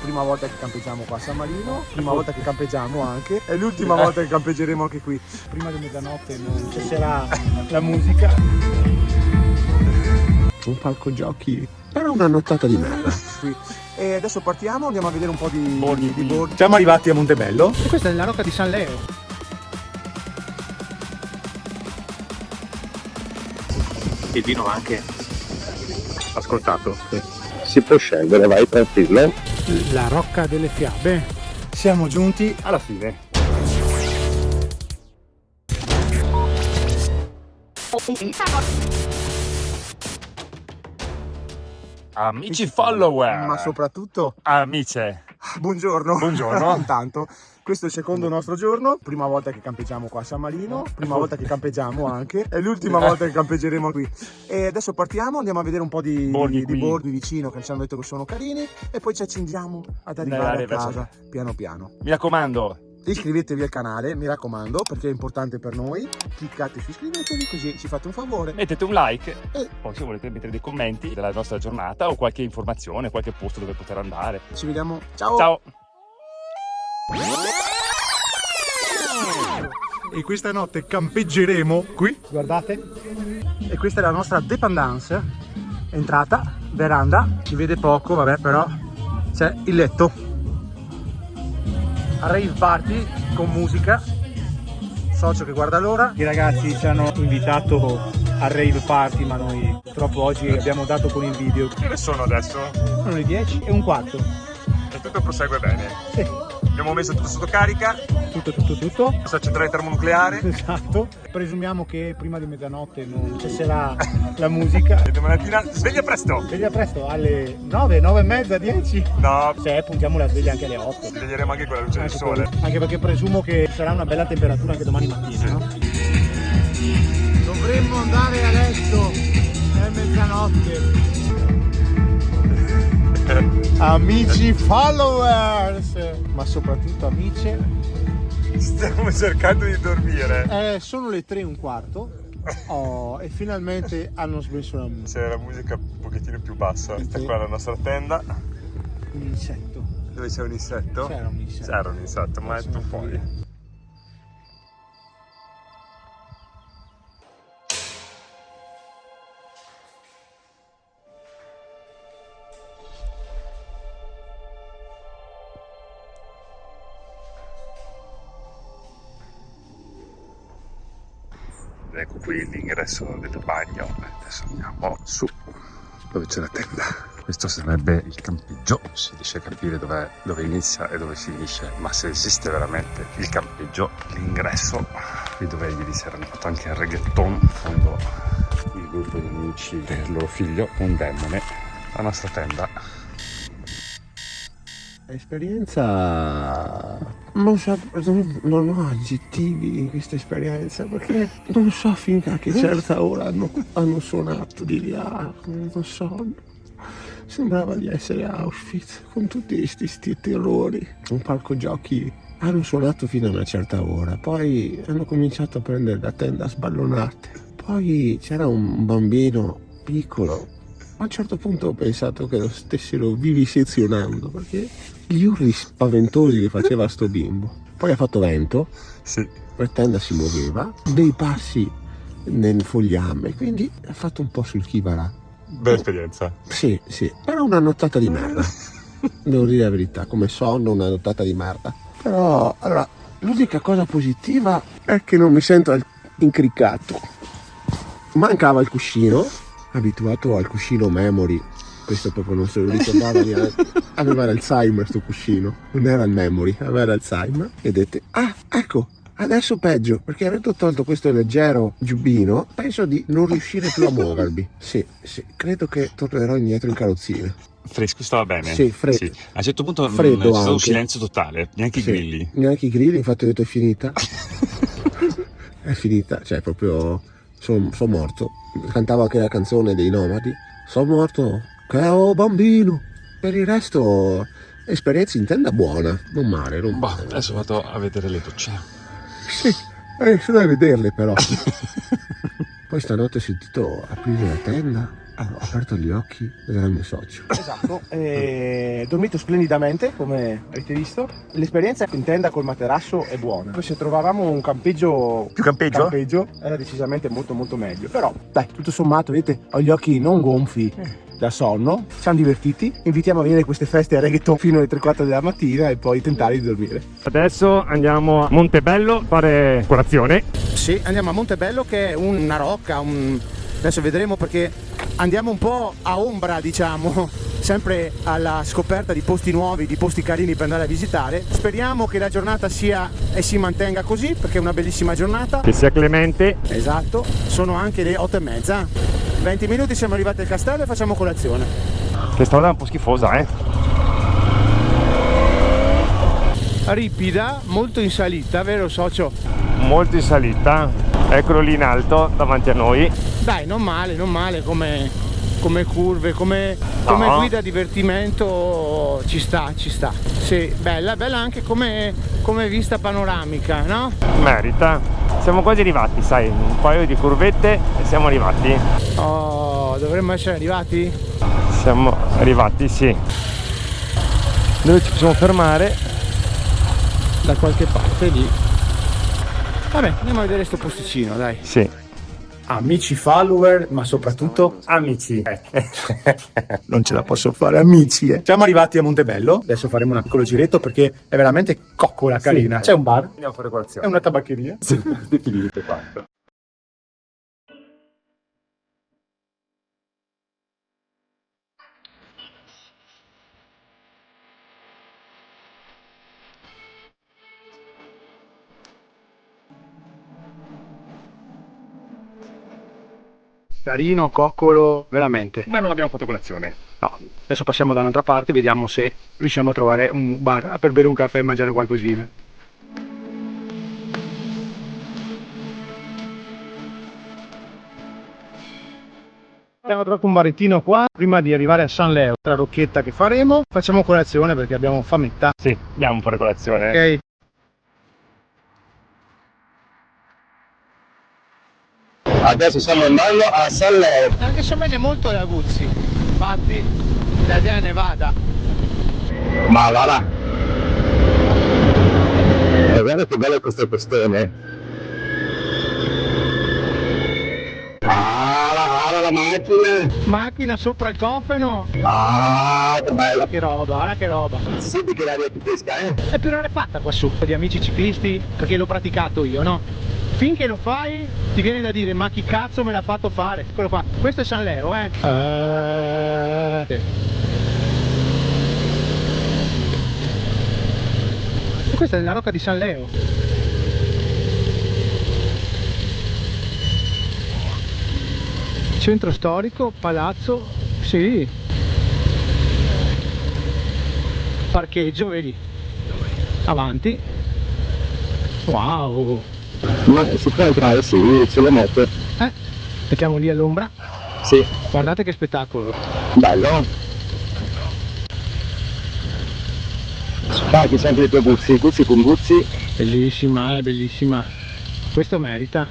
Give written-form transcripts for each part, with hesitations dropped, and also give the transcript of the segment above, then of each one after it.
prima volta che campeggiamo qua a San Marino, prima volta che campeggiamo anche, è l'ultima volta che campeggeremo anche qui. Prima di mezzanotte non cesserà la musica. Un palco giochi, però una nottata di merda. Qui. E adesso partiamo, andiamo a vedere un po' di bordi. Siamo arrivati a Montebello. E questa è la rocca di San Leo. Il vino va anche ascoltato. Si può scegliere, vai tranquillo. La rocca delle fiabe. Siamo giunti Alla fine. Amici follower. ma soprattutto Amiche. buongiorno. Buongiorno. Intanto questo è il secondo nostro giorno, prima volta che campeggiamo qua a San Marino, prima volta che campeggiamo anche, è l'ultima volta che campeggeremo qui. E adesso partiamo, andiamo a vedere un po' di Borghi qui. bordi vicino che ci hanno detto che sono carini e poi ci accingiamo ad arrivare a verso- casa piano piano. Mi raccomando. Iscrivetevi al canale, mi raccomando, perché è importante per noi. Cliccate su iscrivetevi così ci fate un favore. Mettete un like. E Poi se volete mettere dei commenti della nostra giornata o qualche informazione, qualche posto dove poter andare. ci vediamo. Ciao! Ciao. E questa notte campeggeremo qui, guardate. E questa è la nostra dépendance. Entrata, veranda, si vede poco, vabbè, però c'è il letto. Rave party con musica. Socio che guarda l'ora. I ragazzi ci hanno invitato al rave party, ma noi purtroppo oggi abbiamo dato con il video. Che ore sono adesso? Sono le 10 e un quarto. E tutto prosegue bene. Sì, Abbiamo messo tutto sotto carica. tutto. Questa centrale termonucleare. Esatto. Presumiamo che prima di mezzanotte non cesserà la musica. E domani mattina sveglia presto. Sveglia presto alle 9, 9 e mezza, 10. No, Se puntiamo la sveglia anche alle 8. sveglieremo anche con la luce del sole. Anche perché presumo che sarà una bella temperatura anche domani mattina, no? Dovremmo andare a letto, è mezzanotte. Amici followers, ma soprattutto amici. Stiamo cercando di dormire. Sono le 3 e un quarto. Oh, e finalmente hanno smesso la musica. C'è la musica un pochettino più bassa. Questa qua è la nostra tenda. Un insetto. Dove c'è un insetto? C'era un insetto. C'era un insetto, ma è Sono fuori. fuori. Ecco qui l'ingresso del bagno. Adesso andiamo su dove c'è la tenda. Questo sarebbe il campeggio. Si riesce a capire dove inizia e dove si finisce, ma se esiste veramente il campeggio, l'ingresso, qui dove ieri sera hanno fatto anche il reggaeton, in fondo il gruppo di amici del loro figlio, un demone, la nostra tenda. Esperienza, non ho aggettivi in questa esperienza perché non so finché a che certa ora hanno suonato di là, non so, sembrava di essere a Auschwitz con tutti questi terrori. Un palco giochi hanno suonato fino a una certa ora, poi hanno cominciato a prendere la tenda a sballonate, poi c'era un bambino piccolo. A un certo punto ho pensato che lo stessero vivisezionando perché gli urli spaventosi che faceva sto bimbo. Poi ha fatto vento, Sì. la tenda si muoveva, dei passi nel fogliame, quindi ha fatto un po' sul chi va là. Bella esperienza. Sì, però una nottata di merda. Devo dire la verità, come sonno una nottata di merda. Però, allora, l'unica cosa positiva è che non mi sento incriccato. Mancava il cuscino. Abituato al cuscino memory, questo proprio non se lo ricordava neanche, aveva l'Alzheimer sto cuscino, non era il memory, aveva l'Alzheimer, e dette, ah ecco, adesso peggio, perché avendo tolto questo leggero giubbino, penso di non riuscire più a muovermi, sì, credo che tornerò indietro in carrozzina. Fresco, stava bene? Sì, Sì. A un certo punto Freddo c'è stato un anche. silenzio totale, neanche Sì, i grilli. neanche i grilli, infatti ho detto è finita. È finita, cioè proprio sono morto. Cantavo anche la canzone dei Nomadi, sono morto che ho bambino. Per il resto esperienza in tenda buona, non male, non Boh, male. adesso vado a vedere le docce. Sì, sono a vederle però. Poi stanotte ho sentito aprire la tenda ho aperto gli occhi ed era il mio socio. Esatto, dormito splendidamente come avete visto. L'esperienza in tenda col materasso è buona. Poi se trovavamo un campeggio Più campeggio? era decisamente molto molto meglio. Però dai, tutto sommato, vedete, ho gli occhi non gonfi da sonno, ci siamo divertiti. Invitiamo a venire a queste feste a reggaeton fino alle 3-4 della mattina e poi tentare di dormire. Adesso andiamo a Montebello a fare colazione. Sì, andiamo a Montebello, che è una rocca, adesso vedremo, perché andiamo un po' a ombra, diciamo, sempre alla scoperta di posti nuovi, di posti carini per andare a visitare. Speriamo che la giornata sia e si mantenga così, perché è una bellissima giornata. Che sia clemente. Esatto, sono anche le 8:30. 20 minuti siamo arrivati al castello e facciamo colazione. Che strada è un po' schifosa, Ripida, molto in salita, vero socio? Molto in salita. Eccolo lì in alto davanti a noi. Dai, non male come curve, come No. guida divertimento, ci sta. Sì, bella anche come vista panoramica, no? Merita. Siamo quasi arrivati, sai, un paio di curvette e siamo arrivati. Oh, dovremmo essere arrivati? Siamo arrivati, sì. Dove ci possiamo fermare? Da qualche parte lì. Vabbè, andiamo a vedere sto posticino, dai. Sì. Amici follower, ma soprattutto Amici. non ce la posso fare, amici. Siamo arrivati a Montebello, adesso faremo un piccolo giretto perché è veramente coccola, carina. C'è un bar, Andiamo a fare colazione. è una tabaccheria. Definite quanto. Carino, coccolo, veramente. Ma non abbiamo fatto colazione. No, adesso passiamo da un'altra parte, vediamo se riusciamo a trovare un bar per bere un caffè e mangiare qualcosina. Abbiamo trovato un barettino qua, prima di arrivare a San Leo, la rocchetta che faremo. Facciamo colazione perché abbiamo fametta. Sì, andiamo a fare colazione. Ok. Adesso stiamo andando a San Leo. Anche se me ne molto le Aguzzi, infatti la idea ne vada. Ma va là. Guarda che belle queste questioni. La macchina. Macchina sopra il cofano. Che bella. Che roba, guarda che roba. Senti che l'aria ti pesca, È più rarefatta qua su, di amici ciclisti, perché l'ho praticato io, no? Finché lo fai ti viene da dire ma chi cazzo me l'ha fatto fare? Eccolo qua, questo è San Leo, Sì. E questa è la rocca di San Leo. Centro storico, palazzo, sì. Parcheggio, vedi? Avanti. Wow. Ma si può entrare, sì, ce lo metto. Mettiamo lì all'ombra. Sì. Guardate che spettacolo. Bello. Dai, che sempre i tuoi guzzi con guzzi. Bellissima, bellissima. Questo merita.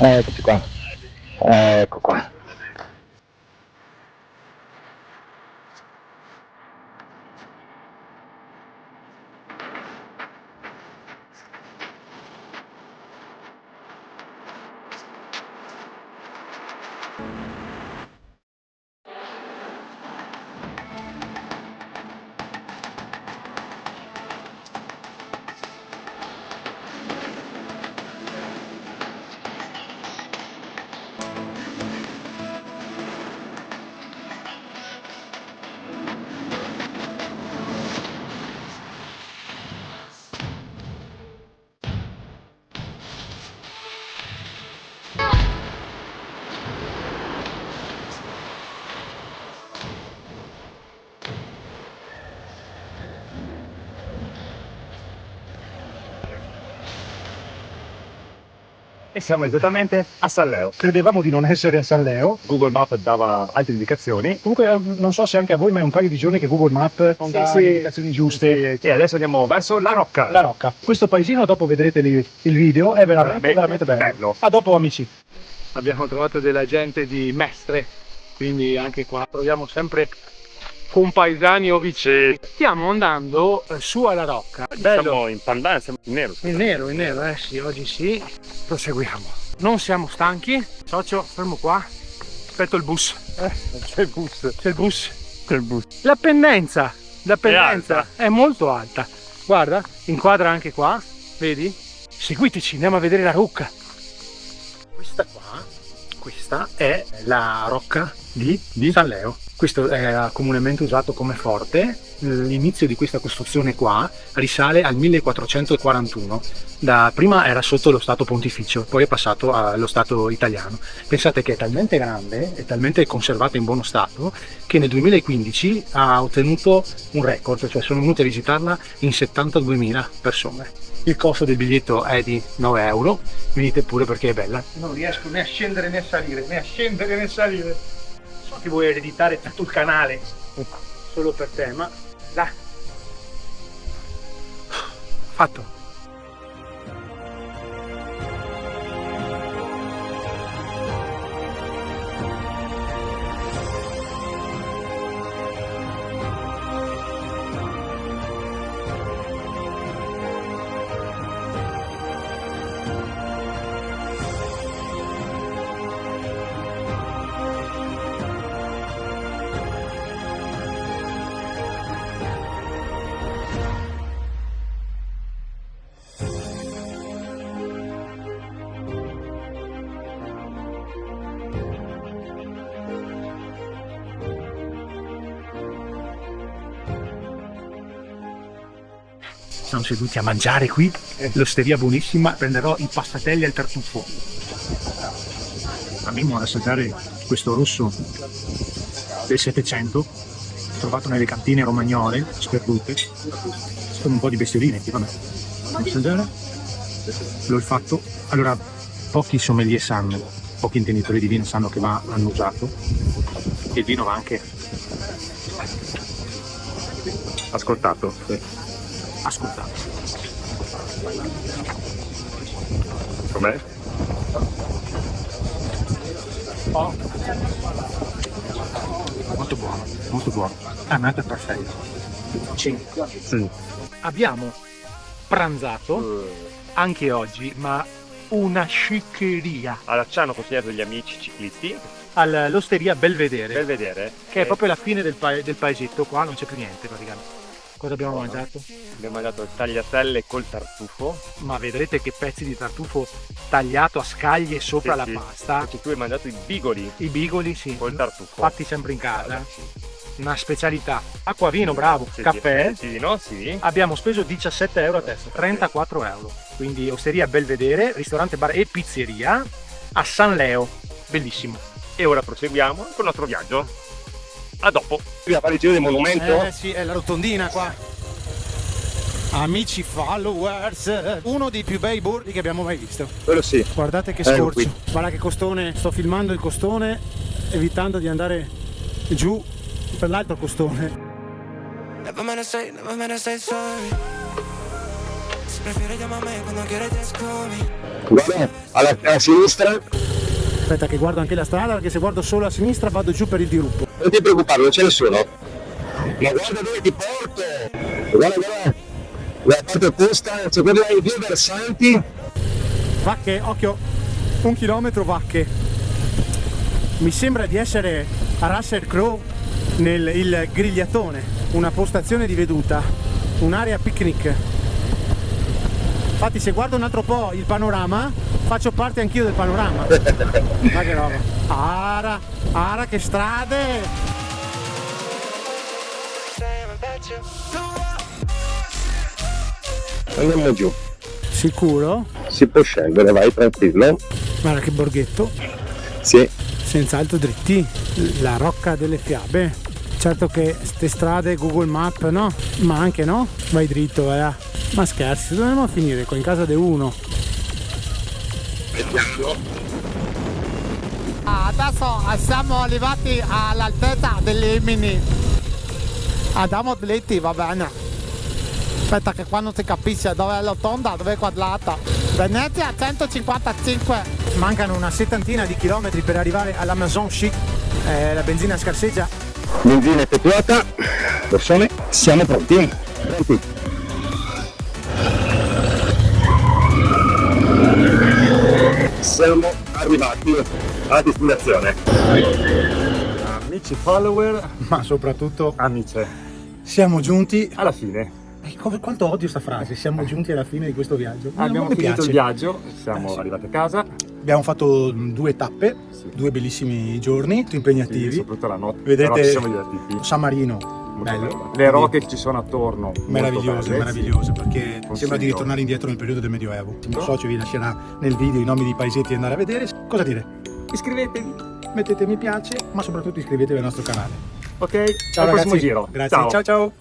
Eccoci qua. Ecco qua. E siamo esattamente a San Leo. Credevamo di non essere a San Leo. Google Maps dava altre indicazioni. Comunque non so se anche a voi, ma è un paio di giorni che Google Maps non dà indicazioni giuste. E adesso andiamo verso la Rocca. La Rocca. Questo paesino, dopo vedrete il video, è veramente bello. bello. A dopo amici. abbiamo trovato della gente di Mestre, quindi anche qua troviamo sempre compaesani o vicini. Stiamo andando su alla Rocca. Bello. Siamo in pandana, siamo in nero. In nero, sì, oggi sì. Proseguiamo. Non siamo stanchi. Socio, fermo qua. Aspetto il bus. C'è il bus. C'è il bus. C'è il bus. La pendenza alta. è molto alta. Guarda, inquadra anche qua, vedi? Seguiteci, andiamo a vedere la rocca. Questa è la rocca di San Leo. Questo è comunemente usato come forte. L'inizio di questa costruzione qua risale al 1441. Prima era sotto lo Stato Pontificio, poi è passato allo Stato italiano. Pensate che è talmente grande, è talmente conservata in buono stato, che nel 2015 ha ottenuto un record, cioè sono venuti a visitarla in 72.000 persone. Il costo del biglietto è di 9 euro, venite pure perché è bella. Non riesco né a scendere né a salire, So che vuoi ereditare tutto il canale solo per te, ma dai. Fatto. Siamo seduti a mangiare qui, l'osteria buonissima, prenderò i passatelli al tartufo. Andiamo ad assaggiare questo rosso del 700, trovato nelle cantine romagnole, sperdute, con un po' di bestioline, vabbè. Assaggiare l'olfatto. Allora, pochi sommelier sanno, pochi intenditori di vino sanno che va annusato, e il vino va anche Ascoltato. ascoltato. Com'è? Oh. Molto buono, molto buono. Annata perfetta. Sì. Abbiamo pranzato anche oggi, ma una sciccheria Allora, ci hanno consegnato degli amici ciclisti. all'osteria Belvedere, Belvedere. che è proprio la fine del paesetto. Qua non c'è più niente praticamente. Cosa abbiamo mangiato? Abbiamo mangiato il tagliatelle col tartufo. Ma vedrete che pezzi di tartufo tagliato a scaglie sopra la Sì. pasta. Perché tu hai mangiato i bigoli I bigoli, sì, col tartufo. fatti sempre in casa. Una specialità. Acqua, vino, bravo, Sì, caffè. Sì, no? Sì. Abbiamo speso 17 euro a testa, 34 euro. Quindi osteria Belvedere, ristorante, bar e pizzeria a San Leo. Bellissimo. E ora proseguiamo con il nostro viaggio. A dopo. Qui a fare il giro del monumento? Sì, è la rotondina qua. Amici followers, uno dei più bei bordi che abbiamo mai visto. Quello sì. Guardate che Ecco scorcio. Guarda che costone, sto filmando il costone evitando di andare giù per l'altro costone. Never meant to say sorry. Si prefiere chiamarmi quando quieres te escomi. Guarda, alla sinistra, Aspetta che guardo anche la strada, perché se guardo solo a sinistra vado giù per il diruppo. non ti preoccupare, non c'è nessuno. Ma guarda dove ti porto! Guarda, la parte opposta, c'è quella dei due versanti. Vacche, occhio, 1 chilometro vacche. Mi sembra di essere a Russell Crowe nel il grigliatone, una postazione di veduta, un'area picnic. Infatti se guardo un altro po' il panorama, faccio parte anch'io del panorama. Ma che roba. Ara che strade! Andiamo giù. Sicuro? Si può scendere, vai tranquillo. Guarda che borghetto. Sì. Senz'altro dritti, la Rocca delle Fiabe. Certo che ste strade Google Maps no, ma anche no, vai dritto, ma scherzi, dovremmo finire qua in casa di uno. Vediamo. Adesso siamo arrivati all'altezza dell'Imini. Andiamo dritti, va bene. Aspetta che qua non si capisce dove è rotonda, dove è quadrata. Venezia 155. mancano una settantina di chilometri per arrivare all'Amazon Chic, la benzina scarseggia. Benzina effettuata, persone, siamo pronti. Siamo arrivati a destinazione. Amici follower, Ma soprattutto amici, siamo giunti. alla fine Quanto odio sta frase, siamo giunti alla fine di questo viaggio. abbiamo Mi finito piace. il viaggio, siamo arrivati a casa. Abbiamo fatto 2 tappe, 2 bellissimi giorni, molto impegnativi. Soprattutto la notte. Vedete Però ci siamo divertiti. San Marino, Molto bello. bello. Le rocche che ci sono attorno, molto Meraviglioso, belle. meraviglioso, perché Consiglio. sembra di ritornare indietro nel periodo del Medioevo. Il mio socio vi lascerà nel video i nomi di paesetti da andare a vedere. Cosa dire? Iscrivetevi, Mettete mi piace, ma soprattutto iscrivetevi al nostro canale. ok? Ciao Al prossimo ragazzi, giro. grazie, Ciao. ciao ciao.